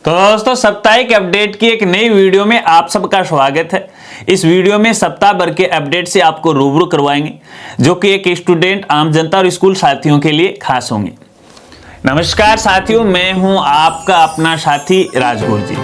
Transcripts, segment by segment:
तो दोस्तों साप्ताहिक अपडेट की एक नई वीडियो में आप सबका स्वागत है। इस वीडियो में सप्ताह भर के अपडेट से आपको रूबरू करवाएंगे जो कि एक स्टूडेंट, आम जनता और स्कूल साथियों के लिए खास होंगे। नमस्कार साथियों, मैं हूं आपका अपना साथी राजगुरु जी।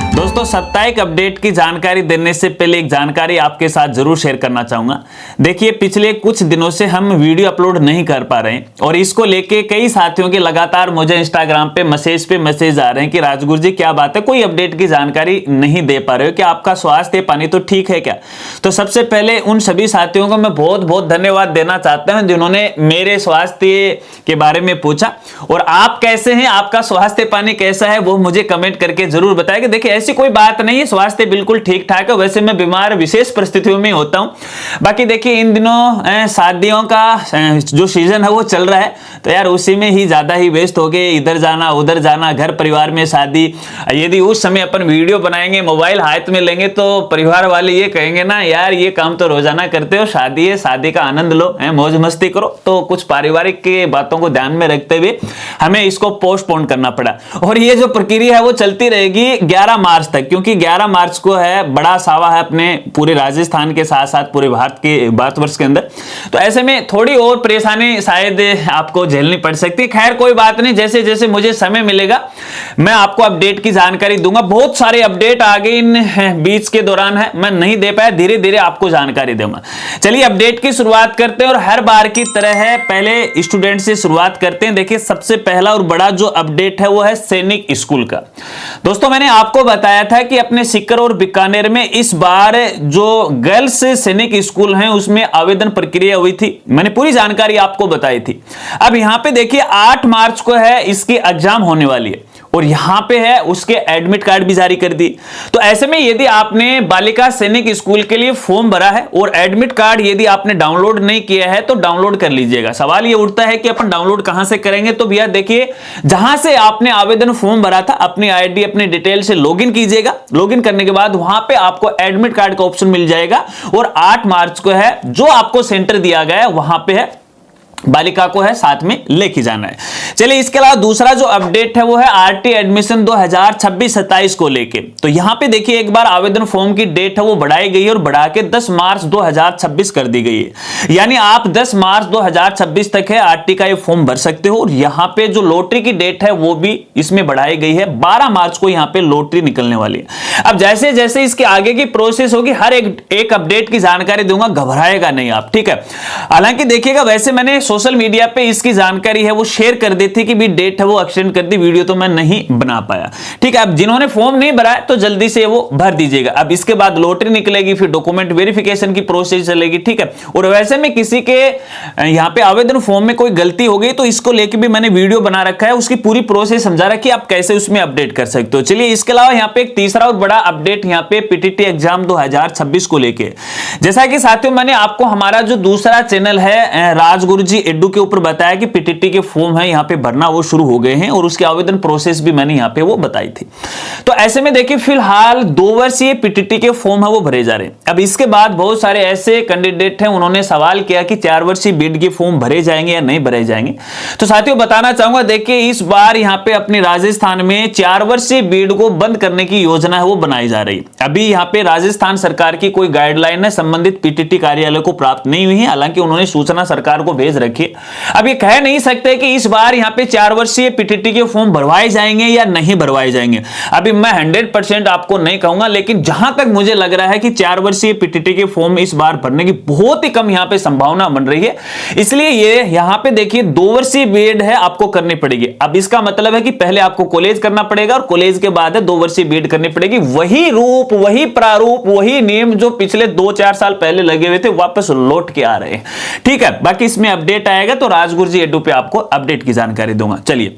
दोस्तों साप्ताहिक अपडेट की जानकारी देने से पहले एक जानकारी आपके साथ जरूर शेयर करना चाहूंगा। देखिए पिछले कुछ दिनों से हम वीडियो अपलोड नहीं कर पा रहे हैं और इसको लेके कई साथियों के लगातार मुझे इंस्टाग्राम पे मैसेज आ रहे हैं कि राजगुरु जी क्या बात है, कोई अपडेट की जानकारी नहीं दे पा रहे हो, क्या आपका स्वास्थ्य पानी तो ठीक है क्या। तो सबसे पहले उन सभी साथियों को मैं बहुत बहुत धन्यवाद देना चाहता हूं जिन्होंने मेरे स्वास्थ्य के बारे में पूछा और आप कैसे हैं, आपका स्वास्थ्य पानी कैसा है वो मुझे कमेंट करके जरूर बताएं। देखिए ऐसी कोई बात नहीं है, स्वास्थ्य बिल्कुल ठीक ठाक है। वैसे मैं बीमार विशेष परिस्थितियों में होता हूं। बाकी देखिए इन दिनों शादियों का जो सीजन है वो चल रहा है, तो यार उसी में ही ज्यादा ही व्यस्त हो गए, इधर जाना उधर जाना, घर परिवार में शादी। यदि उस समय अपन वीडियो बनाएंगे, मोबाइल हाथ में लेंगे तो परिवार वाले ये कहेंगे ना, यार ये काम तो रोजाना करते हो, शादी है, शादी का आनंद लो, मौज मस्ती करो। तो कुछ पारिवारिक की बातों को ध्यान में रखते हुए हमें इसको पोस्टपोन करना पड़ा और ये जो प्रक्रिया है वो चलती रहेगी 11 मार्च तक, क्योंकि 11 मार्च को है बड़ा सावा है अपने पूरे राजस्थान के साथ साथ पूरे भारतवर्ष के अंदर। तो ऐसे में थोड़ी और परेशानी शायद आपको झेलनी पड़ सकती है। खैर कोई बात नहीं, जैसे जैसे मुझे समय मिलेगा मैं आपको अपडेट की जानकारी दूंगा। बहुत सारे अपडेट आगे इन बीच के दौरान है, मैं नहीं दे पाया, धीरे धीरे आपको जानकारी दूंगा। चलिए अपडेट की शुरुआत करते हैं और हर बार की तरह है पहले स्टूडेंट से शुरुआत करते हैं। देखिए सबसे पहला और बड़ा जो अपडेट है वो है सैनिक स्कूल का। दोस्तों मैंने आपको बताया था कि अपने सीकर और बीकानेर में इस बार जो गर्ल्स सैनिक स्कूल हैं उसमें आवेदन प्रक्रिया हुई थी, मैंने पूरी जानकारी आपको बताई थी। अब यहां पे देखिए 8 मार्च को है इसकी एग्जाम होने वाली है और यहां पे है उसके एडमिट कार्ड भी जारी कर दी। तो ऐसे में यदि आपने बालिका सैनिक स्कूल के लिए फॉर्म भरा है और एडमिट कार्ड यदि आपने डाउनलोड नहीं किया है तो डाउनलोड कर लीजिएगा। सवाल ये उठता है कि अपन डाउनलोड कहां से करेंगे, तो भैया देखिए जहां से आपने आवेदन फॉर्म भरा था अपनी आईडी अपनी डिटेल से लॉगिन कीजिएगा। लॉगिन करने के बाद वहां पे आपको एडमिट कार्ड का ऑप्शन मिल जाएगा और 8 मार्च को है जो आपको सेंटर दिया गया है वहां पे है बालिका को है साथ में लेके जाना है। चलिए इसके अलावा दूसरा जो अपडेट है वो है आरटी एडमिशन 2026-27 को लेके। तो यहां पे देखिए एक बार आवेदन फॉर्म की डेट है वो बढ़ाई गई है और बढ़ा के 10 मार्च 2026 कर दी गई है। यानी आप 10 मार्च 2026 तक है आरटी का ये फॉर्म भर सकते हो और यहां पे जो लॉटरी की डेट है वो भी इसमें बढ़ाई गई है, 12 मार्च को यहां पे लॉटरी निकलने वाली है। अब जैसे जैसे इसके आगे की प्रोसेस होगी हर एक अपडेट की जानकारी दूंगा, घबराएगा नहीं आप, ठीक है। हालांकि देखिएगा वैसे मैंने सोशल मीडिया पे इसकी जानकारी है वो शेयर कर दी थी कि भी डेट है वो एक्सटेंड कर दी, वीडियो तो मैं नहीं बना पाया, ठीक है। अब जिन्होंने फॉर्म नहीं भरा है तो जल्दी से वो भर दीजिएगा। अब इसके बाद लॉटरी निकलेगी, फिर डॉक्यूमेंट वेरिफिकेशन की प्रोसेस चलेगी, ठीक है। और वैसे में किसी के यहां पे आवेदन फॉर्म में कोई गलती हो गई तो इसको लेके भी मैंने वीडियो बना रखा है, उसकी पूरी प्रोसेस समझा रखी है, आप कैसे उसमें अपडेट कर सकते हो। चलिए इसके अलावा यहां पे एक तीसरा और बड़ा अपडेट यहां पे पीटीटी एग्जाम 2026 को लेके, जैसा कि साथियों मैंने आपको हमारा जो दूसरा चैनल है राजगुरु जी एडू के ऊपर बताया कि पीटीटी के फॉर्म है यहां पे भरना वो शुरू हो गए हैं और उसके आवेदन प्रोसेस भी मैंने यहां पे वो बताई थी। तो ऐसे में देखिए फिलहाल 2 वर्षीय पीटीटी के फॉर्म है वो भरे जा रहे हैं। अब इसके बाद बहुत सारे ऐसे कैंडिडेट हैं उन्होंने सवाल किया कि 4 वर्षीय बीएड के फॉर्म भरे जाएंगे या नहीं भरे जाएंगे। तो साथियों बताना चाहूंगा देखिए इस बार यहां पे अपने राजस्थान में 4 वर्षीय बीएड को बंद करने की योजना है वो बनाई जा रही है। अभी यहां पे राजस्थान सरकार की कोई गाइडलाइन है संबंधित पीटीटी कार्यालय को प्राप्त नहीं हुई है, हालांकि उन्होंने सूचना सरकार को भेज रखी है। अब ये कह नहीं सकते कि इस बार यहां पे 4 वर्षीय पीटीटी के फॉर्म भरवाए जाएंगे या नहीं भरवाए जाएंगे, अभी मैं 100% आपको नहीं कहूंगा, लेकिन जहां तक मुझे लग रहा है कि 4 वर्षीय पीटीटी के फॉर्म इस बार भरने की बहुत ही कम यहां पे संभावना बन रही है। इसलिए ये यहां पे देखिए 2 वर्षीय बीएड है आपको करनी पड़ेगी। अब इसका मतलब है कि पहले आपको कॉलेज करना पड़ेगा और कॉलेज के बाद 2 वर्षीय बीएड करनी पड़ेगी। वही रूप वही प्रारूप वही नियम जो पिछले 2-4 साल पहले लगे हुए थे वापस लौट के आ रहे हैं, ठीक है। बाकी इसमें अपडेट आएगा तो राजगुरु जी एडू पे आपको अपडेट की जानकारी दूंगा। चलिए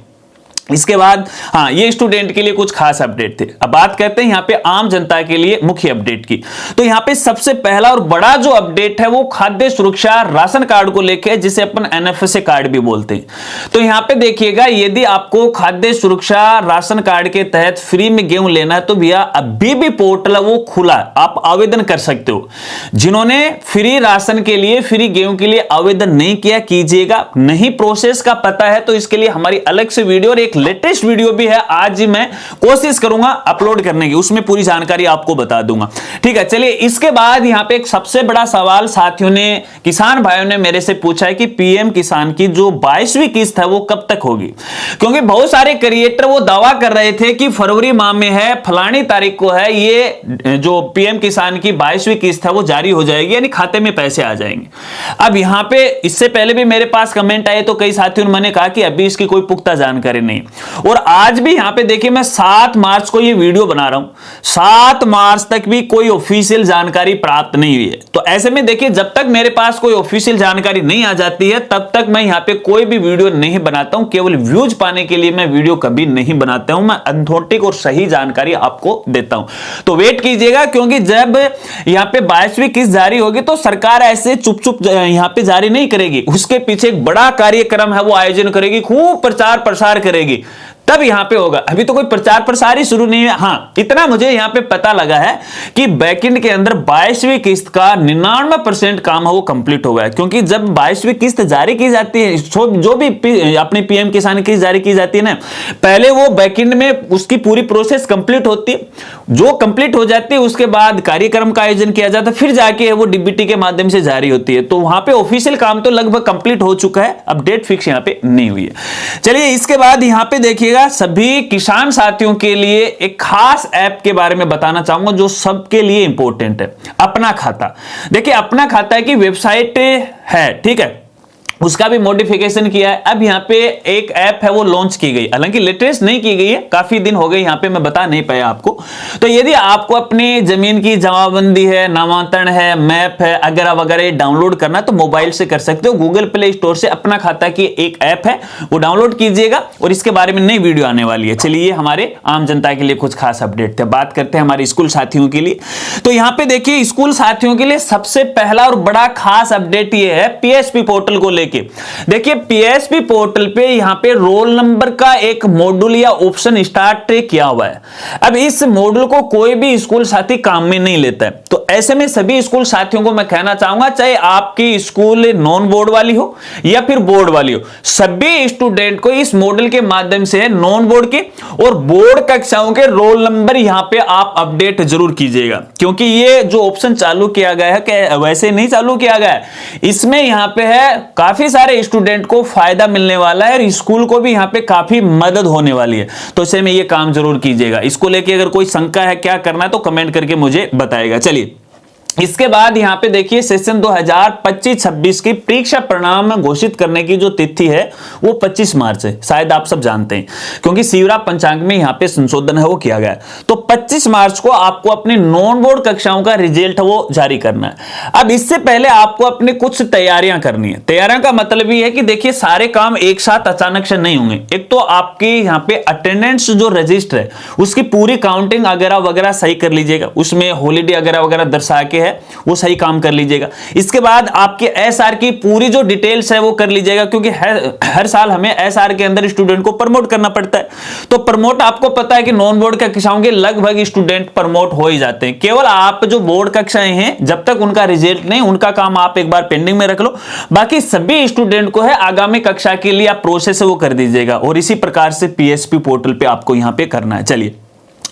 इसके बाद हाँ ये स्टूडेंट के लिए कुछ खास अपडेट थे। अब बात करते हैं यहाँ पे आम जनता के लिए मुख्य अपडेट की। तो यहाँ पे सबसे पहला और बड़ा जो अपडेट है वो खाद्य सुरक्षा राशन कार्ड को लेके, जिसे अपन एनएफएसए कार्ड भी बोलते हैं। तो यहाँ पे देखिएगा यदि आपको खाद्य सुरक्षा राशन कार्ड के तहत फ्री में गेहूं लेना है तो भैया अभी भी पोर्टल वो खुला, आप आवेदन कर सकते हो। जिन्होंने फ्री राशन के लिए फ्री गेहूं के लिए आवेदन नहीं किया कीजिएगा, नहीं प्रोसेस का पता है तो इसके लिए हमारी अलग से वीडियो और एक लेटेस्ट वीडियो भी है, आज ही मैं कोशिश करूंगा अपलोड करने की, उसमें पूरी जानकारी आपको बता दूंगा। ठीक है, चलिए इसके बाद यहां पे एक सबसे बड़ा सवाल साथियों ने, किसान भाइयों ने मेरे से पूछा है कि पीएम किसान की जो 22वीं किस्त है वो कब तक होगी, क्योंकि बहुत सारे क्रिएटर वो दावा कर रहे थे कि फरवरी माह में है, फलानी तारीख को है, ये जो पीएम किसान की 22वीं किस्त है वो जारी हो जाएगी, यानी खाते में पैसे आ जाएंगे। अब यहां पे इससे पहले भी मेरे पास कमेंट आए तो कई साथियों ने मैंने कहा कि अभी इसकी कोई पुख्ता जानकारी नहीं, और आज भी यहां पे देखिए मैं 7 मार्च को ये वीडियो बना रहा हूं, 7 मार्च तक भी कोई ऑफिशियल जानकारी प्राप्त नहीं हुई है। तो ऐसे में देखिए जब तक मेरे पास कोई ऑफिशियल जानकारी नहीं आ जाती है तब तक मैं यहां पे कोई भी वीडियो नहीं बनाता हूं, केवल व्यूज पाने के लिए मैं वीडियो कभी नहीं बनाता हूं, मैं अथेंटिक और सही जानकारी आपको देता हूं। तो वेट कीजिएगा, क्योंकि जब यहां पे 22वीं किस्त जारी होगी तो सरकार ऐसे चुप चुप यहां पे जारी नहीं करेगी, उसके पीछे एक बड़ा कार्यक्रम है वो आयोजन करेगी, खूब प्रचार प्रसार करेगी, तब यहां पे होगा। अभी तो कोई प्रचार प्रसार ही शुरू नहीं है। हां, इतना मुझे यहां पे पता लगा है कि बैकएंड के अंदर 22वीं किस्त का 99% काम है वो कंप्लीट हो गया है, क्योंकि जब 22वीं किस्त जारी की जाती है, जो भी अपनी पीएम किसान किस्त जारी की जाती है ना, पहले वो बैकएंड में उसकी पूरी प्रोसेस कंप्लीट होती है, जो कंप्लीट हो जाती है उसके बाद कार्यक्रम का आयोजन किया जाता है, फिर जाके वो डीबीटी के माध्यम से जारी होती है। तो वहां पे ऑफिशियल काम तो लगभग कंप्लीट हो चुका है, अब डेट फिक्स यहां पे नहीं हुई है। चलिए इसके बाद यहां पे देखिएगा सभी किसान साथियों के लिए एक खास ऐप के बारे में बताना चाहूंगा जो सबके लिए इंपॉर्टेंट है, अपना खाता। देखिए अपना खाता की वेबसाइट है, ठीक है, उसका भी मॉडिफिकेशन किया है। अब यहाँ पे एक ऐप है वो लॉन्च की गई, हालांकि लेटेस्ट नहीं की गई है, काफी दिन हो गए यहाँ पे मैं बता नहीं पाया आपको। तो यदि आपको अपनी जमीन की जमाबंदी है, नामांतरण है, मैप है वगैरह वगैरह डाउनलोड करना तो मोबाइल से कर सकते हो। गूगल प्ले स्टोर से अपना खाता की एक ऐप है वो डाउनलोड कीजिएगा, और इसके बारे में नई वीडियो आने वाली है। चलिए हमारे आम जनता के लिए कुछ खास अपडेट थे, बात करते हैं हमारे स्कूल साथियों के लिए। तो यहाँ पे देखिए स्कूल साथियों के लिए सबसे पहला और बड़ा खास अपडेट ये है पीएसपी पोर्टल को लेकर। देखिए पीएसपी पोर्टल पे यहां पे रोल नंबर का एक मॉड्यूल या ऑप्शन स्टार्ट किया हुआ है। अब इस मॉड्यूल को कोई भी स्कूल साथी काम में नहीं लेता है, तो ऐसे में सभी स्कूल साथियों को मैं कहना चाहूंगा, चाहे आपकी स्कूल नॉन बोर्ड वाली हो या फिर बोर्ड वाली हो, सभी स्टूडेंट को इस मॉड्यूल के माध्यम से नॉन बोर्ड के और बोर्ड कक्षाओं के रोल नंबर यहां पे आप अपडेट जरूर कीजिएगा, क्योंकि ये जो ऑप्शन चालू किया गया है कि वैसे नहीं चालू किया गया है, इसमें यहां पे है काफी सारे स्टूडेंट को फायदा मिलने वाला है और स्कूल को भी यहां पे काफी मदद होने वाली है। तो ऐसे में ये काम जरूर कीजिएगा। इसको लेके अगर कोई शंका है क्या करना है तो कमेंट करके मुझे बताएगा। चलिए इसके बाद यहां पे देखिए सेशन 2025-26 की परीक्षा परिणाम घोषित करने की जो तिथि है वो 25 मार्च है, शायद आप सब जानते हैं, क्योंकि शिवरा पंचांग में यहां पे संशोधन है वो किया गया है। तो 25 मार्च को आपको अपने नॉन बोर्ड कक्षाओं का रिजल्ट वो जारी करना है। अब इससे पहले आपको अपने कुछ तैयारियां करनी है। तैयारियां का मतलब ये है कि देखिए सारे काम एक साथ अचानक से नहीं होंगे। एक तो आपके यहाँ पे अटेंडेंस जो रजिस्टर है उसकी पूरी काउंटिंग वगैरह वगैरह सही कर लीजिएगा, उसमें हॉलीडे वगैरह वगैरह दर्शा के है वो सही काम कर लीजिएगा। इसके बाद आपके एसआर की पूरी जो डिटेल्स है वो कर लीजिएगा, क्योंकि हर साल हमें एसआर के अंदर स्टूडेंट को प्रमोट करना पड़ता है। तो प्रमोट आपको पता है कि नॉन बोर्ड कक्षाओं के लगभग स्टूडेंट प्रमोट हो ही जाते हैं। केवल आप जो बोर्ड कक्षाएं हैं जब तक उनका रिजल्ट नहीं, उनका काम आप एक बार पेंडिंग में रख लो, बाकी सभी स्टूडेंट को है आगामी कक्षा के लिए आप प्रोसेस वो कर दीजिएगा। और इसी प्रकार से पीएसपी पोर्टल पे आपको यहां पे करना है। चलिए,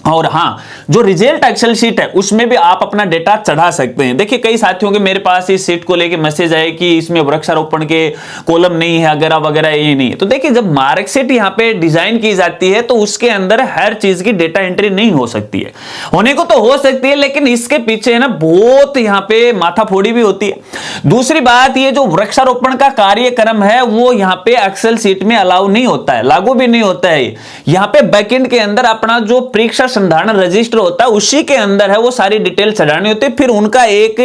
और हाँ, जो रिजल्ट एक्सेल शीट है उसमें भी आप अपना डेटा चढ़ा सकते हैं। देखिए कई साथियों के मेरे पास इस शीट को लेके मैसेज आए कि इसमें वृक्षारोपण के कॉलम नहीं है वगैरह वगैरह, ये नहीं है। तो देखिए जब मार्कशीट यहाँ पे डिजाइन की जाती है तो उसके अंदर हर चीज की डेटा एंट्री नहीं हो सकती है, होने को तो हो सकती है लेकिन इसके पीछे है ना बहुत यहाँ पे माथाफोड़ी भी होती है। दूसरी बात, ये जो वृक्षारोपण का कार्यक्रम है वो यहाँ पे एक्सेल शीट में अलाउ नहीं होता है, लागू भी नहीं होता है। यहाँ पे बैकएंड के अंदर अपना जो परीक्षा संधारण रजिस्टर होता है उसी के अंदर है वो सारी डिटेल चढ़ानी होती है, फिर उनका एक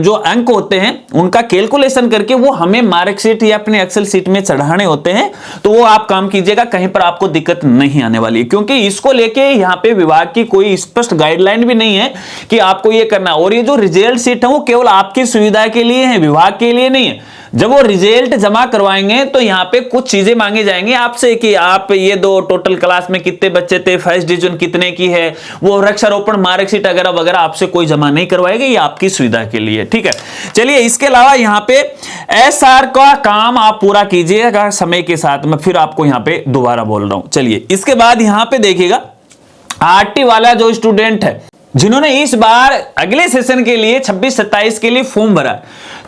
जो अंक होते हैं उनका कैलकुलेशन करके वो हमें मार्कशीट या अपने एक्सेल शीट में चढ़ाने होते हैं। तो वो आप काम कीजिएगा, कहीं पर आपको दिक्कत नहीं आने वाली है, क्योंकि इसको लेके यहाँ पे विभाग की कोई स्पष्ट गाइडलाइन भी नहीं है कि आपको ये करना। और ये जो रिजल्ट शीट है वो केवल आपकी सुविधा के लिए है, विभाग के लिए नहीं है। जब वो रिजल्ट जमा करवाएंगे तो यहाँ पे कुछ चीजें मांगी जाएंगी आपसे कि आप ये दो, टोटल क्लास में कितने बच्चे थे, फर्स्ट डिवीजन कितने की है, वो वृक्षारोपण मार्कशीट वगैरह वगैरह आपसे कोई जमा नहीं करवाएगा, ये आपकी सुविधा के लिए, ठीक है। चलिए, इसके अलावा यहाँ पे एसआर का काम आप पूरा कीजिएगा समय के साथ। मैं फिर आपको यहाँ पे दोबारा बोल रहा हूं। चलिए, इसके बाद यहाँ पे देखिएगा, आरटी वाला जो स्टूडेंट है जिन्होंने इस बार अगले सेशन के लिए 26-27 के लिए फॉर्म भरा,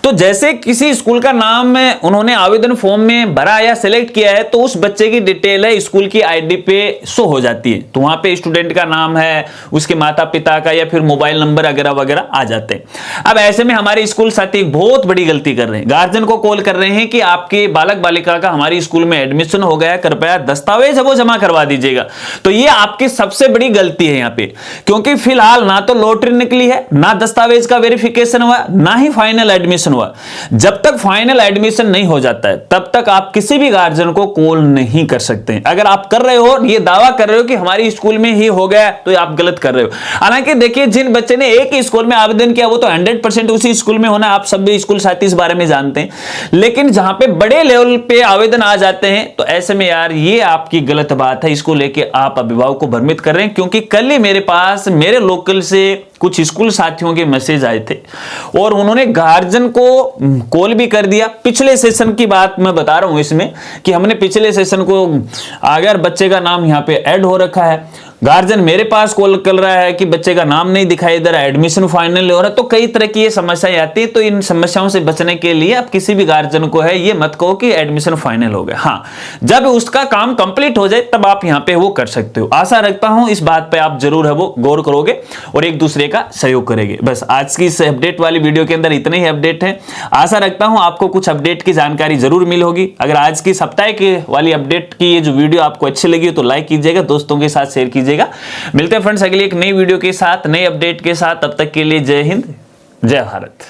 तो जैसे किसी स्कूल का नाम उन्होंने आवेदन फॉर्म में भरा या सिलेक्ट किया है तो उस बच्चे की डिटेल है स्कूल की आईडी पे शो हो जाती है। तो वहां पे स्टूडेंट का नाम है, उसके माता पिता का या फिर मोबाइल नंबर वगैरह वगैरह आ जाते हैं। अब ऐसे में हमारे स्कूल साथी एक बहुत बड़ी गलती कर रहे हैं, गार्जियन को कॉल कर रहे हैं कि आपके बालक बालिका का हमारी स्कूल में एडमिशन हो गया, कृपया दस्तावेज वो जमा करवा दीजिएगा। तो ये आपकी सबसे बड़ी गलती है यहाँ पे, क्योंकि फिलहाल ना तो लॉटरी निकली है, ना दस्तावेज का वेरिफिकेशन हुआ, ना ही फाइनल एडमिशन हुआ। जब तक फाइनल एडमिशन नहीं हो जाता है तब तक आप किसी भी गार्जियन को कॉल नहीं कर सकते। अगर आप कर रहे हो, ये दावा कर रहे हो कि हमारी स्कूल में ही हो गया, तो आप गलत कर रहे हो। हालांकि देखिए, जिन बच्चे ने एक ही स्कूल में आवेदन किया वो तो 100% उसी स्कूल में होना, आप सभी स्कूल साथी इस बारे में जानते हैं। लेकिन जहां पे बड़े लेवल पे आवेदन आ जाते हैं तो ऐसे में यार ये आपकी गलत बात है, इसको लेके आप अभिभावक को भ्रमित कर रहे हैं। क्योंकि कल ही मेरे पास मेरे लोकल से कुछ स्कूल साथियों के मैसेज आए थे और उन्होंने गार्जियन को कॉल भी कर दिया। पिछले सेशन की बात मैं बता रहा हूं इसमें कि हमने पिछले सेशन को, अगर बच्चे का नाम यहां पे ऐड हो रखा है, गार्जियन मेरे पास कॉल कर रहा है कि बच्चे का नाम नहीं दिखाई दे रहा, एडमिशन फाइनल हो रहा है, तो कई तरह की ये समस्याएं आती है। तो इन समस्याओं से बचने के लिए आप किसी भी गार्जियन को है ये मत कहो कि एडमिशन फाइनल हो गया। हाँ, जब उसका काम कंप्लीट हो जाए तब आप यहाँ पे वो कर सकते हो। आशा रखता हूं इस बात पे आप जरूर है वो गौर करोगे और एक दूसरे का सहयोग करेंगे। बस आज की इस अपडेट वाली वीडियो के अंदर इतने ही अपडेट है। आशा रखता हूं आपको कुछ अपडेट की जानकारी जरूर मिल होगी। अगर आज की सप्ताह की वाली अपडेट की ये जो वीडियो आपको अच्छी लगी तो लाइक कीजिएगा, दोस्तों के साथ शेयर कीजिएगा। मिलते हैं फ्रेंड्स अगली एक नई वीडियो के साथ, नई अपडेट के साथ। तब तक के लिए जय हिंद, जय भारत।